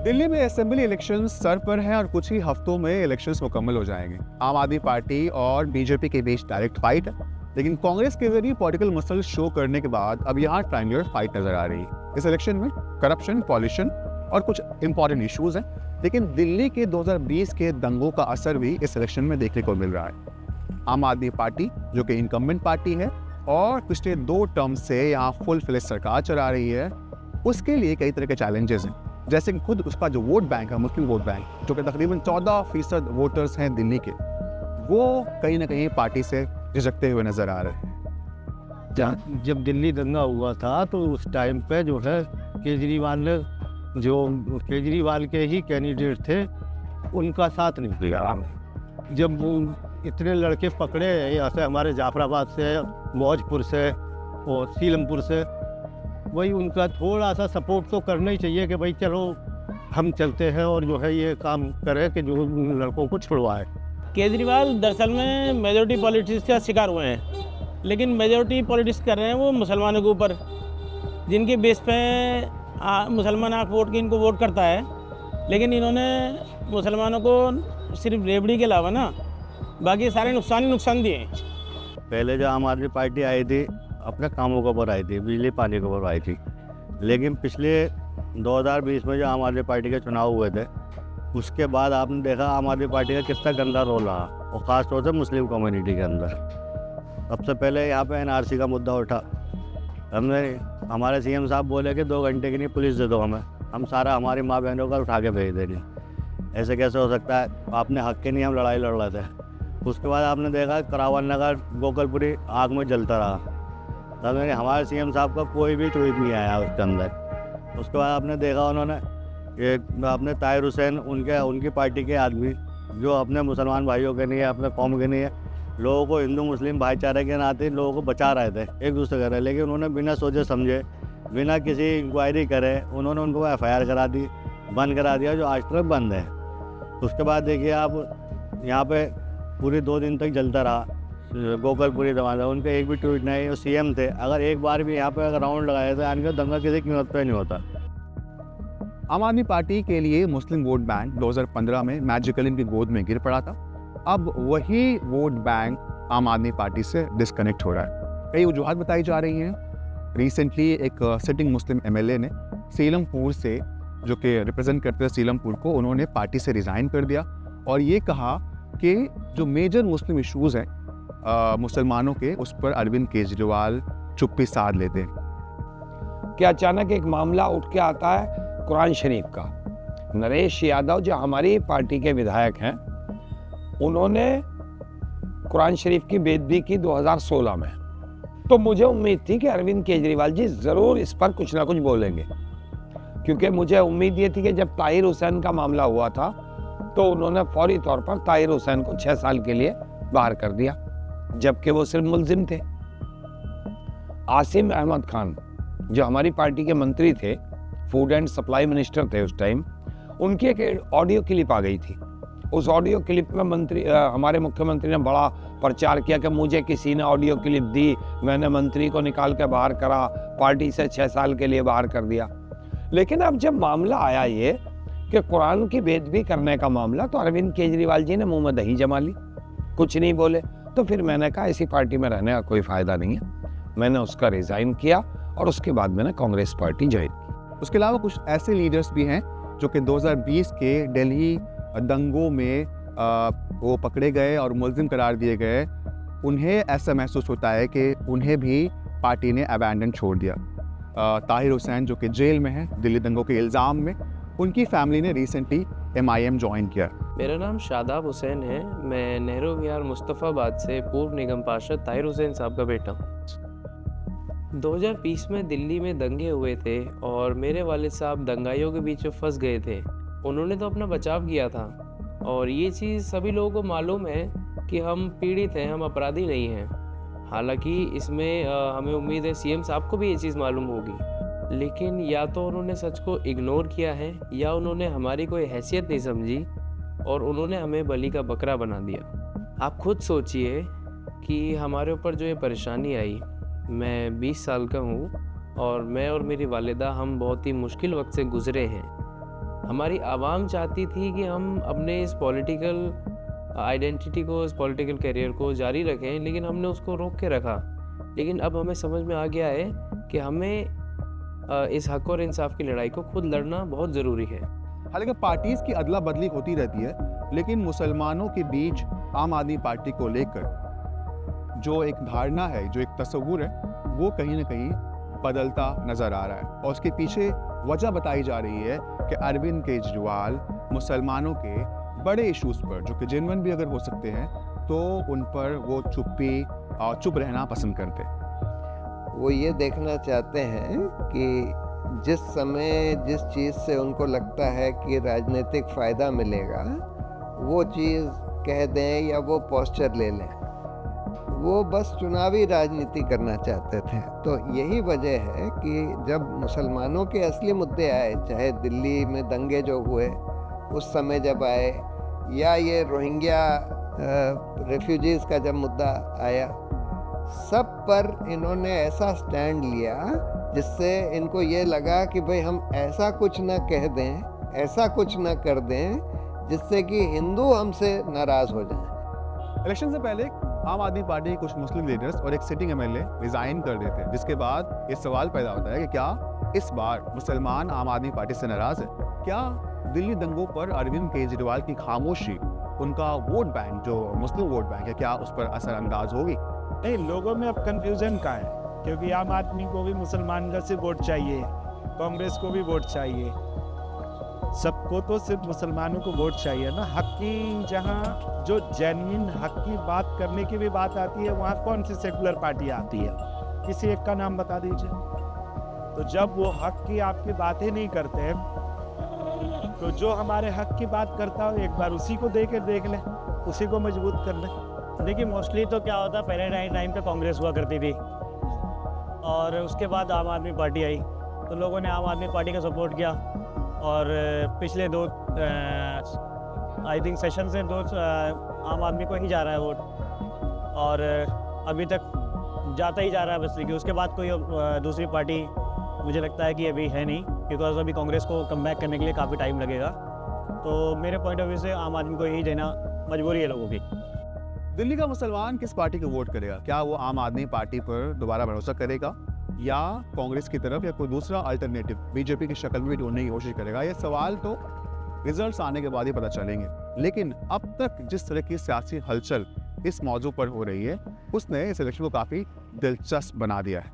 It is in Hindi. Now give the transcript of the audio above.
दिल्ली में असेंबली इलेक्शंस सर पर हैं और कुछ ही हफ्तों में इलेक्शंस मुकम्मल हो जाएंगे। आम आदमी पार्टी और बीजेपी के बीच डायरेक्ट फाइट है, लेकिन कांग्रेस के जरिए पॉलिटिकल मसल शो करने के बाद अब यहाँ ट्रायंगुलर फाइट नजर आ रही है। इस इलेक्शन में करप्शन, पॉल्यूशन और कुछ इंपॉर्टेंट इश्यूज हैं, लेकिन दिल्ली के 2020 के दंगों का असर भी इस इलेक्शन में देखने को मिल रहा है। आम आदमी पार्टी, जो कि इनकम्बेंट पार्टी है और पिछले 2 टर्म से यहाँ फुल फ्लेज सरकार चला रही है, उसके लिए कई तरह के चैलेंजेस हैं। जैसे कि खुद उसका जो वोट बैंक है, मुस्लिम वोट बैंक, जो कि तकरीबन 14% वोटर्स हैं दिल्ली के, वो कहीं ना कहीं पार्टी से झिझकते हुए नजर आ रहे हैं। जब दिल्ली दंगा हुआ था तो उस टाइम पे जो है केजरीवाल के ही कैंडिडेट थे, उनका साथ नहीं दिया। जब इतने लड़के पकड़े यहाँ से, हमारे जाफराबाद से, मौजपुर से और सीलमपुर से, वही उनका थोड़ा सा सपोर्ट तो करना ही चाहिए कि भाई चलो हम चलते हैं और जो है ये काम करें कि जो लड़कों को छुड़वाए। केजरीवाल दरअसल में मेजोरिटी पॉलिटिक्स का शिकार हुए हैं, लेकिन मेजोरिटी पॉलिटिक्स कर रहे हैं वो मुसलमानों के ऊपर, जिनके बेस पे मुसलमान आँख वोट की इनको वोट करता है। लेकिन इन्होंने मुसलमानों को सिर्फ रेवड़ी के अलावा ना बाकी सारे नुकसान ही नुकसान दिए। पहले जो आम आदमी पार्टी आई थी अपने कामों के ऊपर आई थी, बिजली पानी के ऊपर आई थी, लेकिन पिछले 2020 में जो आम आदमी पार्टी के चुनाव हुए थे, उसके बाद आपने देखा आम आदमी पार्टी का कितना गंदा रोल रहा, और ख़ास तौर से मुस्लिम कम्युनिटी के अंदर। सबसे पहले यहाँ पे एनआरसी का मुद्दा उठा। हमारे सीएम साहब बोले कि 2 घंटे की नहीं पुलिस दे दो हमें, हम सारा हमारी माँ बहनों का उठा के भेज देंगे। ऐसे कैसे हो सकता है? आपने हक के नहीं हम लड़ाई लड़ रहे थे। उसके बाद आपने देखा करावन नगर, गोकलपुरी आग में जलता रहा, तब हमारे सीएम साहब का कोई भी ट्वीट नहीं आया उसके अंदर। उसके बाद आपने देखा उन्होंने अपने ताहिर हुसैन, उनकी पार्टी के आदमी जो अपने मुसलमान भाइयों के नहीं है, अपने कौम के नहीं है, लोगों को हिंदू मुस्लिम भाईचारे के नाते लोगों को बचा रहे थे एक दूसरे के रहे, लेकिन उन्होंने बिना सोचे समझे, बिना किसी इंक्वायरी करे, उन्होंने उनको FIR करा दी, बंद करा दिया, जो आज तक बंद है। उसके बाद देखिए आप यहाँ पे पूरे 2 दिन तक जलता रहा गोकलपुरी दरवाजा, उनका एक भी ट्वीट नहीं। वो सीएम थे, अगर एक बार भी यहाँ पे अगर राउंड लगाए थे यानी दंगा किसी कीमत पे नहीं होता। आम आदमी पार्टी के लिए मुस्लिम वोट बैंक 2015 में मैजिकली इनकी गोद में गिर पड़ा था। अब वही वोट बैंक आम आदमी पार्टी से डिस्कनेक्ट हो रहा है। कई वजूहत बताई जा रही हैं। रिसेंटली एक सिटिंग मुस्लिम MLA ने सीलमपुर से, जो कि रिप्रेजेंट करते थे सीलमपुर को, उन्होंने पार्टी से रिज़ाइन कर दिया और ये कहा कि जो मेजर मुस्लिम इशूज़ हैं मुसलमानों के, उस पर अरविंद केजरीवाल चुप्पी साध लेते हैं। कि अचानक एक मामला उठ के आता है कुरान शरीफ का। नरेश यादव जो हमारी पार्टी के विधायक हैं, उन्होंने कुरान शरीफ की बेदबी की 2016 में। तो मुझे उम्मीद थी कि अरविंद केजरीवाल जी ज़रूर इस पर कुछ ना कुछ बोलेंगे, क्योंकि मुझे उम्मीद ये थी कि जब ताहिर हुसैन का मामला हुआ था तो उन्होंने फौरी तौर पर ताहिर हुसैन को 6 साल के लिए बाहर कर दिया, जबकि वो सिर्फ मुलजिम थे। आसिम अहमद खान जो हमारी पार्टी के मंत्री थे, फूड एंड सप्लाई मिनिस्टर थे उस टाइम, उनकी एक ऑडियो क्लिप आ गई थी। उस ऑडियो क्लिप में हमारे मुख्यमंत्री ने बड़ा प्रचार किया कि मुझे किसी ने ऑडियो क्लिप दी, मैंने मंत्री को निकाल के बाहर करा, पार्टी से 6 साल के लिए बाहर कर दिया। लेकिन अब जब मामला आया ये कि कुरान की बेदबी करने का मामला, तो अरविंद केजरीवाल जी ने मुंह में दही जमा ली, कुछ नहीं बोले। तो फिर मैंने कहा ऐसी पार्टी में रहने का कोई फ़ायदा नहीं है, मैंने उसका रिज़ाइन किया और उसके बाद मैंने कांग्रेस पार्टी ज्वाइन की। उसके अलावा कुछ ऐसे लीडर्स भी हैं जो कि 2020 के दिल्ली दंगों में वो पकड़े गए और मुलजिम करार दिए गए। उन्हें ऐसा महसूस होता है कि उन्हें भी पार्टी ने अबैंडन छोड़ दिया। ताहिर हुसैन जो कि जेल में है दिल्ली दंगों के इल्ज़ाम में, उनकी फैमिली ने रिसेंटली MIM ज्वाइन किया। मेरा नाम शादाब हुसैन है, मैं नेहरू विहार मुस्तफ़ाबाद से पूर्व निगम पार्षद ताहिर हुसैन साहब का बेटा हूँ। 2020 में दिल्ली में दंगे हुए थे और मेरे वालिद साहब दंगाइयों के बीच में फंस गए थे। उन्होंने तो अपना बचाव किया था और ये चीज़ सभी लोगों को मालूम है कि हम पीड़ित हैं, हम अपराधी नहीं हैं। हालांकि इसमें हमें उम्मीद है CM साहब को भी ये चीज़ मालूम होगी, लेकिन या तो उन्होंने सच को इग्नोर किया है या उन्होंने हमारी कोई हैसियत नहीं समझी और उन्होंने हमें बलि का बकरा बना दिया। आप खुद सोचिए कि हमारे ऊपर जो ये परेशानी आई, मैं 20 साल का हूँ और मैं और मेरी वालिदा हम बहुत ही मुश्किल वक्त से गुज़रे हैं। हमारी आवाम चाहती थी कि हम अपने इस पॉलिटिकल आइडेंटिटी को, इस पॉलिटिकल करियर को जारी रखें, लेकिन हमने उसको रोक के रखा। लेकिन अब हमें समझ में आ गया है कि हमें इस हक और इंसाफ की लड़ाई को खुद लड़ना बहुत ज़रूरी है। हालांकि पार्टीज की अदला बदली होती रहती है, लेकिन मुसलमानों के बीच आम आदमी पार्टी को लेकर जो एक धारणा है, जो एक तस्वुर है, वो कहीं ना कहीं बदलता नज़र आ रहा है। और उसके पीछे वजह बताई जा रही है कि अरविंद केजरीवाल मुसलमानों के बड़े इश्यूज़ पर, जो कि जेन्युइन भी अगर हो सकते हैं, तो उन पर वो चुप रहना पसंद करते। वो ये देखना चाहते हैं कि जिस समय जिस चीज़ से उनको लगता है कि राजनीतिक फ़ायदा मिलेगा, वो चीज़ कह दें या वो पोस्चर ले लें। वो बस चुनावी राजनीति करना चाहते थे। तो यही वजह है कि जब मुसलमानों के असली मुद्दे आए, चाहे दिल्ली में दंगे जो हुए उस समय जब आए, या ये रोहिंग्या रेफ्यूजीज़ का जब मुद्दा आया, सब पर इन्होंने ऐसा स्टैंड लिया जिससे इनको ये लगा कि भाई हम ऐसा कुछ ना कह दें, ऐसा कुछ ना कर दें जिससे कि हिंदू हमसे नाराज़ हो जाएं। इलेक्शन से पहले आम आदमी पार्टी के कुछ मुस्लिम लीडर्स और एक सिटिंग एमएलए रिजाइन कर देते हैं, जिसके बाद ये सवाल पैदा होता है कि क्या इस बार मुसलमान आम आदमी पार्टी से नाराज़ है? क्या दिल्ली दंगों पर अरविंद केजरीवाल की खामोशी उनका वोट बैंक, जो मुस्लिम वोट बैंक है, क्या उस पर असरअंदाज होगी? नहीं, लोगों में अब कन्फ्यूज़न का है, क्योंकि आम आदमी को भी मुसलमान का सिर्फ वोट चाहिए, कांग्रेस को भी वोट चाहिए, सबको तो सिर्फ मुसलमानों को वोट चाहिए ना। हक की जहाँ जो जेन्युइन हक की बात करने की भी बात आती है, वहाँ कौन सी सेकुलर पार्टी आती है? किसी एक का नाम बता दीजिए। तो जब वो हक की आपकी बातें नहीं करते हैं, तो जो हमारे हक की बात करता हो एक बार उसी को देख लें, उसी को मजबूत कर लें। देखिए, मोस्टली तो क्या होता है, पहले टाइम पे कांग्रेस हुआ करती थी और उसके बाद आम आदमी पार्टी आई, तो लोगों ने आम आदमी पार्टी का सपोर्ट किया। और पिछले दो आई थिंक सेशन से आम आदमी को ही जा रहा है वोट, और अभी तक जाता ही जा रहा है बस। लेकिन उसके बाद कोई दूसरी पार्टी मुझे लगता है कि अभी है नहीं, बिकॉज अभी कांग्रेस को कम बैक करने के लिए काफ़ी टाइम लगेगा। तो मेरे पॉइंट ऑफ व्यू से आम आदमी को ही देना मजबूरी है लोगों की। दिल्ली का मुसलमान किस पार्टी को वोट करेगा? क्या वो आम आदमी पार्टी पर दोबारा भरोसा करेगा, या कांग्रेस की तरफ, या कोई दूसरा अल्टरनेटिव बीजेपी की शक्ल में भी ढूंढने की कोशिश करेगा? ये सवाल तो रिजल्ट्स आने के बाद ही पता चलेंगे। लेकिन अब तक जिस तरह की सियासी हलचल इस मौजू पर हो रही है, उसने इस इलेक्शन को काफ़ी दिलचस्प बना दिया है।